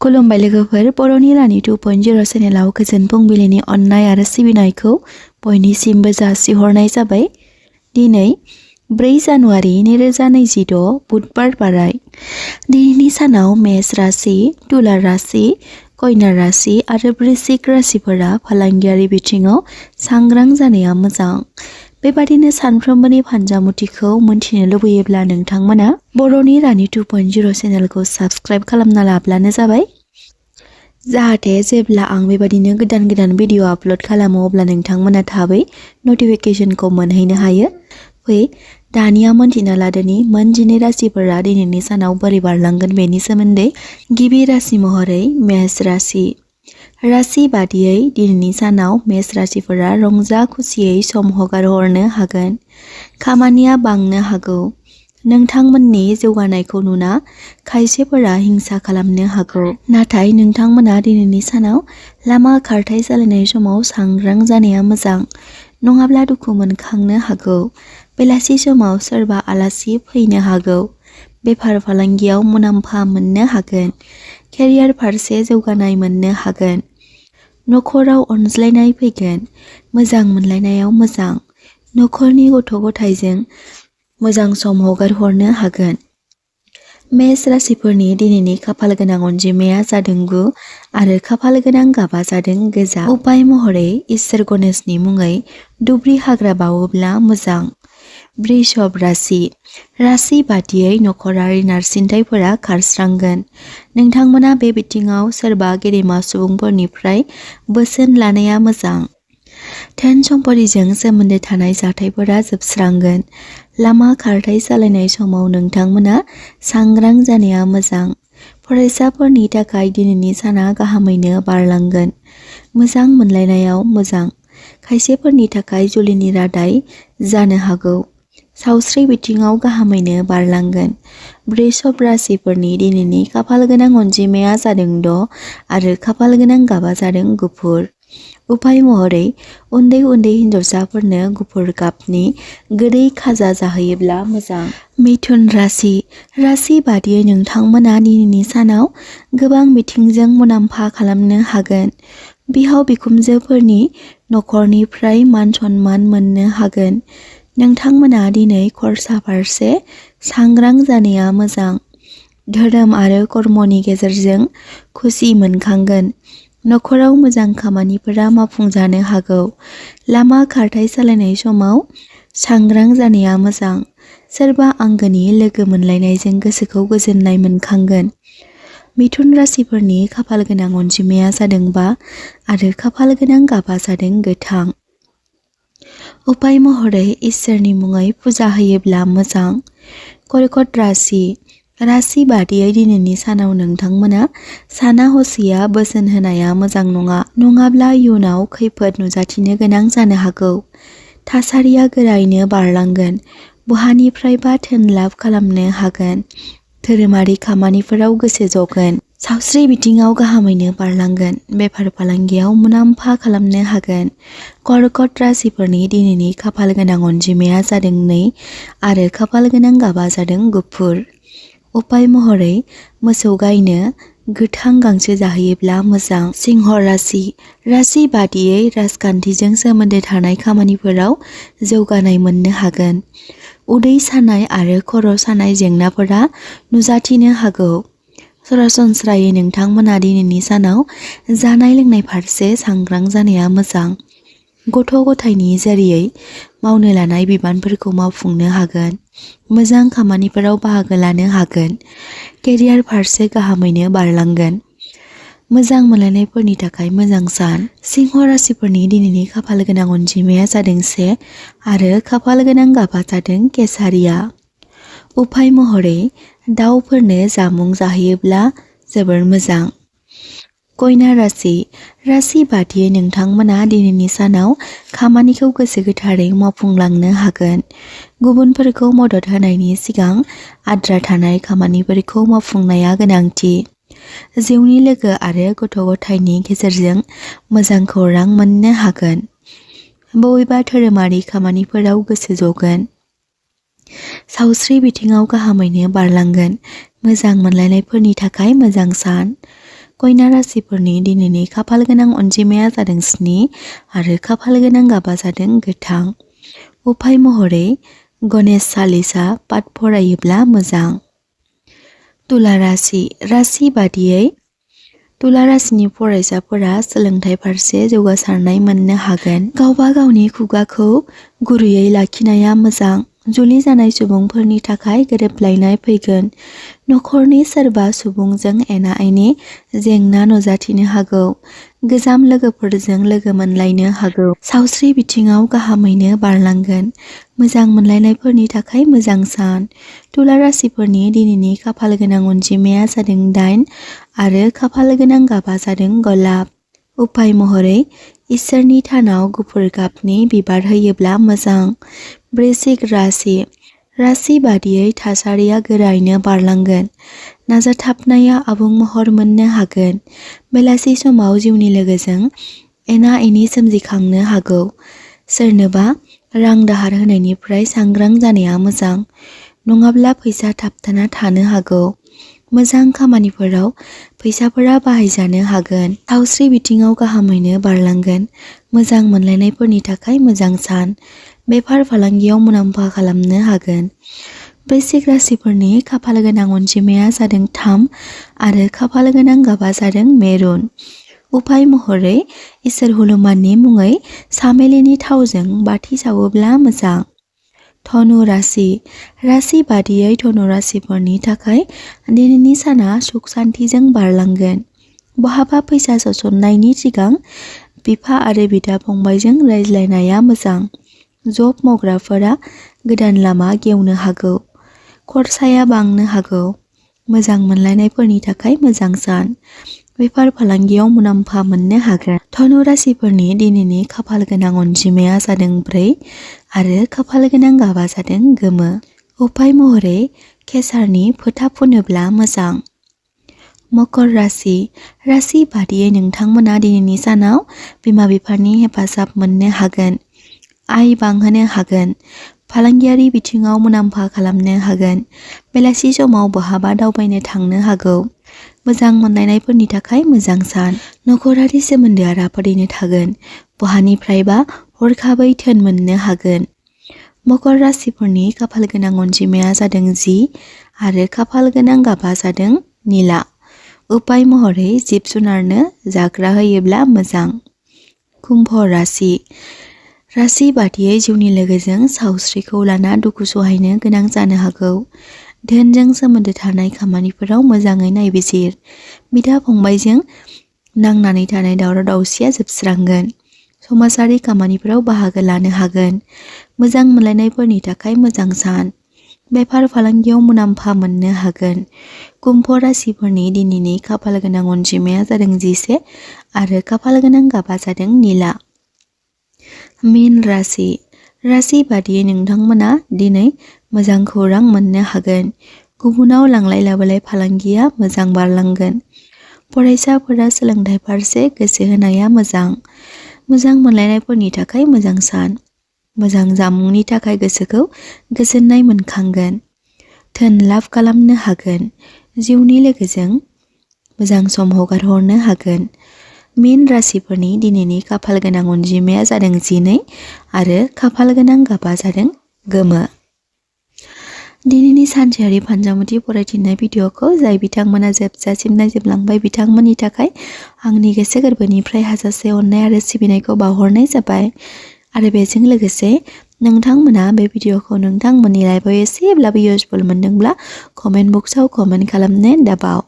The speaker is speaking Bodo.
खुलुमबाय लोगोफोर, बर'नि रानि 2.0 चेनेलाव गोजोन फुंबिलिनि अननाय आरो सिबिनायखौ बयनिसिमबो जासिहरनाय जाबाय। दिनै 4 जानुवारि 2026 बुधबार बाराय। दिनैनि सानाव मेष राशि, तुला राशि, कन्या राशि आरो वृश्चिक राशिफोरा फालांगियारि बिथिङाव सांग्रां जानाया मोजां। बेबादिनो सानफ्रोमबोनि फानजामुथिखौ मोनथिनो लुबैयोब्ला नोंथांमोना बर'नि रानि 2.0 चेनेलखौ साबस्क्राइब खालामना लाब्लानो जाबाय। जाहाथे जेब्ला आं बेबादिनो गोदान भिडिअ आपल'ड खालामो अब्ला नोंथांमोना थाबै नटिफिकेशनखौ मोनहैनो हायो। फै दानिया मोनथिना लादोनि मोन 12 राशिफोरा दिनैनि सानाव बोरै बारलांगोन बेनि सोमोन्दै। गिबि राशि महरै मेष राशि। राशि बादियै दिनैनि सानाव मेष राशिफोरा रंजा खुसियै सम हगारहरनो हागोन। खामानिया बांनो हागौ। नोंथांमोननि जौगानायखौ नुना खायसेफोरा हिंसा खालामनो हागौ। नाथाय नोंथांमोना दिनैनि सानाव लामा खारथाय सालायनाय समाव सांग्रां जानाया मोजां, नङाब्ला दुखु मोनखांनो हागौ। बेलासि समाव सोरबा आलासि फैनो हागौ। बेफार फालांगियाव मुलाम्फा मोननो हागोन। केरियार फारसे जौगानाय मोननो हागोन। नखराव अनज्लायनाय फैगोन। मोजां मोनलायनायाव मोजां। नखरनि गथ' गथायजों मोजां सम हगारहरनो हागोन। मेष राशिफोरनि दिनैनि खाफाल गोनां अनजिमाया जादों 9 आरो खाफाल गोनां गाबा जादों गोजा। उपाय महरै इसोर गणेशनि मुङै दुब्रि हाग्रा बावोब्ला मोजां। वृषभ राशि। राशि बादियै नखरारि नारसिनथायफोरा खारस्रांगोन। नोंथांमोना बे बिथिङाव सोरबा गेदेमा सुबुंफोरनिफ्राय बोसोन लानाया मोजां। धोन सम्पथिजों सोमोन्दो थानाय जाथायफोरा जोबस्रांगोन। लामा खारथाय सालायनाय समाव नोंथांमोना सांग्रां जानाया मोजां। फरायसाफोरनि थाखाय दिनैनि साना गाहामैनो बारलांगोन। मोजां मोनलायनायाव मोजां। खायसेफोरनि थाखाय जुलिनि रादाय जानो हागौ। सावस्रि बिथिङाव गाहामैनो बारलांगोन। वृषभ राशिफोरनि दिनैनि खाफाल गोनां अनजिमाया जादों 6 आरो खाफाल गोनां गाबा जादों गुफुर। उपाय महरै उन्दै हिनजावसाफोरनो गुफुर गाबनि गोदै खाजा जाहोयोब्ला मोजां। मिथुन राशि। राशि बादियै नोंथांमोना दिनैनि सानाव गोबां बिथिंजों मुलाम्फा खालामनो हागोन। बिहाव बिखुनजोफोरनि नखरनिफ्राय मान सन्मान मोननो हागोन। नोंथांमोना दिनै खरसा फारसे सांग्रां जानाया मोजां। धोरोम आरो कर्मनि गेजेरजों खुसि मोनखांगोन। नखराव मोजां खामानिफोरा मावफुंजानो हागौ। लामा खारथाय सालायनाय समाव सांग्रां जानाया मोजां। सोरबा आंगोनि लोगो मोनलायनायजों गोसोखौ गोजोननाय मोनखांगोन। मिथुन राशिफोरनि खाफाल गोनां अनजिमाया जादों 5 आरो खाफाल गोनां गाबा जादों गोथां। उपाय महरै इसोरनि मुङै फुजा होयोब्ला मोजां। कर्कट राशि। राशि बादियै दिनैनि सानाव नोंथांमोना साना हसिया बोसोन होनाया मोजां नङा, नङाब्ला इयुनाव खैफोद नुजाथिनो गोनां जानो हागौ। थासारिया गोरायैनो बारलांगोन। बहानिफ्रायबा धोन लाभ खालामनो हागोन। धोरोमारि खामानिफोराव गोसो जगोन। सावस्रि बिथिङाव गाहामैनो बारलांगोन। बेफार फालांगियाव मुलाम्फा खालामनो हागोन। कर्कट राशिफोरनि दिनैनि खाफाल गोनां अनजिमाया जादों 2 आरो खाफाल गोनां गाबा जादों गुफुर। उपाय महरै मोसौ गायनो गोथां गांसो जाहोयोब्ला मोजां। सिंह राशि। राशि बादियै राजखान्थिजों सोमोन्दो थानाय खामानिफोराव जौगानाय मोननो हागोन। उदै सानाय आरो खर' सानाय जेंनाफोरा नुजाथिनो हागौ। सरासनस्रायै नोंथांमोना दिनैनि सानाव जानाय लोंनाय फारसे सांग्रां जानाया मोजां। गथ' गथायनि जरियै मावनो लानाय बिबानफोरखौ मावफुंनो हागोन। मोजां खामानिफोराव बाहागो लानो हागोन। केरियार फारसे गाहामैनो बारलांगोन। मोजां मोनलायनायफोरनि थाखाय मोजां सान। सिंह राशिफोरनि दिनैनि खाफाल गोनां अनजिमाया जादों 1 आरो खाफाल गोनां गाबा जादों केसारिया। उपाय महरै दाउफोरनो जामुं जाहोयोब्ला जोबोर मोजां। कन्या राशि। राशि बादियै नोंथांमोना दिनैनि सानाव खामानिखौ गोसो गोथारै मावफुंलांनो हागोन। गुबुनफोरखौ मदद होनायनि सिगां आद्रा थानाय खामानिफोरखौ मावफुंनाया गोनांथि। जिउनि लोगो आरो गथ' गथायनि गेजेरजों मोजां खौरां मोननो हागोन। बबेबा धोरोमारि खामानिफोराव गोसो जगोन। सावस्रि बिथिङाव गाहामैनो बारलांगोन। मोजां मोनलायनायफोरनि थाखाय मोजां सान। कन्या राशिफोरनि दिनैनि खाफाल गोनां अनजिमाया जादों 7 आरो खाफाल गोनां गाबा जादों गोथां। उफाय महरै गणेश चालिसा पाठ फरायोब्ला मोजां। तुला राशि बादियै तुला राशिनि फरायसाफोरा सोलोंथाइ फारसे जौगासारनाय मोननो हागोन। गावबा गावनि खुगाखौ गुरैयै लाखिनाया मोजां। जुलि जानाय सुबुंफोरनि थाखाय गोरोबलायनाय फैगोन। नखरनि सोरबा सुबुंजों एना एनि जेंना नुजाथिनो हागौ। गोजाम लोगोफोरजों लोगो मोनलायनो हागौ। सावस्रि बिथिङाव गाहामैनो बारलांगोन। मोजां मोनलायनायफोरनि थाखाय मोजां सान। तुला राशिफोरनि दिनैनि खाफाल गोनां अनजिमाया जादों 8 आरो खाफाल गोनां गाबा जादों गलाब। उफाय महरै इसोरनि थानाव गुफुर गाबनि बिबार होयोब्ला मोजां। वृश्चिक राशि बादियै थासारिया गोरायैनो बारलांगोन। नाजाथाबनाया आबुं महर मोननो हागोन। बेलासि समाव जिउनि लोगोजों एना एनि सोमजिखांनो हागौ। सोरनोबा रां दाहार होनायनिफ्राय सांग्रां जानाया मोजां, नङाब्ला फैसा थाबथाना थानो हागौ। मोजां खामानिफोराव फैसाफोरा बाहायजानो हागोन। सावस्रि बिथिङाव गाहामैनो बारलांगोन। मोजां मोनलायनायफोरनि थाखाय मोजां सान। बेफार फालांगियाव मुलाम्फा खालामनो हागोन। वृश्चिक राशिफोरनि खाफाल गोनां अनजिमाया जादों 3 आरो खाफाल गोनां गाबा जादों मेरुन। उफाय महरै इसोर हनुमाननि मुङै सामेलिनि थावजों बाथि सावोब्ला मोजां। धनु राशि बादियै धनु राशिफोरनि थाखाय दिनैनि साना सुख सान्थिजों बारलांगोन। बहाबा फैसा सोसननायनि सिगां बिफा आरो बिदा फंबायजों रायज्लायनाया मोजां। जब मावग्राफोरा गोदान लामा गेवनो हागौ। खरसाया बांनो हागौ। मोजां मोनलायनायफोरनि थाखाय मोजां सान। बेफार फालांगियाव मुलाम्फा मोननो हागोन। धनु राशिफोरनि दिनैनि खाफाल गोनां अनजिमाया जादों 4 आरो खाफाल गोनां गाबा जादों गोमो। उफाय महरै केसारनि फोथा फुनोब्ला मोजां। मकर राशि बादियै नोंथांमोना दिनैनि सानाव बिमा बिफानि हेफाजाब मोननो हागोन। आय बांहोनो हागोन। फालांगियारि बिथिङाव मुलाम्फा खालामनो हागोन। बेलासि समाव बहाबा दावबायनो थांनो हागौ। मोजां मोनलायनायफोरनि थाखाय मोजां सान। नखरारि सोमोन्दोआ राफोदैनो थागोन। बहानिफ्रायबा हरखाबै धोन मोननो हागोन। मकर राशिफोरनि खाफाल गोनां अनजिमाया जादों 10 आरो खाफाल गोनां गाबा जादों निला। उफाय महरै जिब जुनारनो जाग्रा होयोब्ला मोजां। कुम्भ राशि बादियै जिउनि लोगोजों सावस्रिखौ लाना दुखु सहायनो गोनां जानो हागौ। धोनजों सोमोन्दो थानाय खामानिफोराव मोजाङै नायबिजिर। बिदा फंबायजों नांनानै थानाय दावराव दावसिया जोबस्रांगोन। समाजारि खामानिफोराव बाहागो लानो हागोन। मोजां मोनलायनायफोरनि थाखाय मोजां सान। बेफार फालांगियाव मुलाम्फा मोननो हागोन। कुम्भ राशिफोरनि दिनैनि खाफाल गोनां अनजिमाया जादों 11 आरो खाफाल गोनां गाबा जादों निला। मीन राशि बादियै नोंथांमोना दिनै मोजां खौरां मोननो हागोन। गुबुनाव लांलाय लाबोलाय फालांगिया मोजां बारलांगोन। फरायसाफोरा सोलोंथाइ फारसे गोसो होनाया मोजां। मोजां मोनलायनायफोरनि थाखाय मोजां सान। मोजां जामुंनि थाखाय गोसोखौ गोजोननाय मोनखांगोन। धोन लाभ खालामनो हागोन। जिउनि लोगोजों मोजां सम हगारहरनो हागोन। मीन राशिफोरनि दिनैनि खाफाल गोनां अनजिमाया जादों 12 आरो खाफाल गोनां गाबा जादों गोमो। दिनैनि सानसेयारि फानजामुथि फरायथिनाय भिडिअखौ जाय बिथांमोना जोबजासिम नायजोबलांबाय बिथांमोननि थाखाय आंनि गोसो गोरबोनिफ्राय हाजासे अननाय आरो सिबिनायखौ बावहरनाय जाबाय। आरो बेजों लोगोसे नोंथांमोना बे भिडिअखौ नोंथांमोननि लाइफआव एसेब्लाबो इउजफुल मोनदोंब्ला कमेन्ट बक्सआव कमेन्ट खालामनो दाबाव।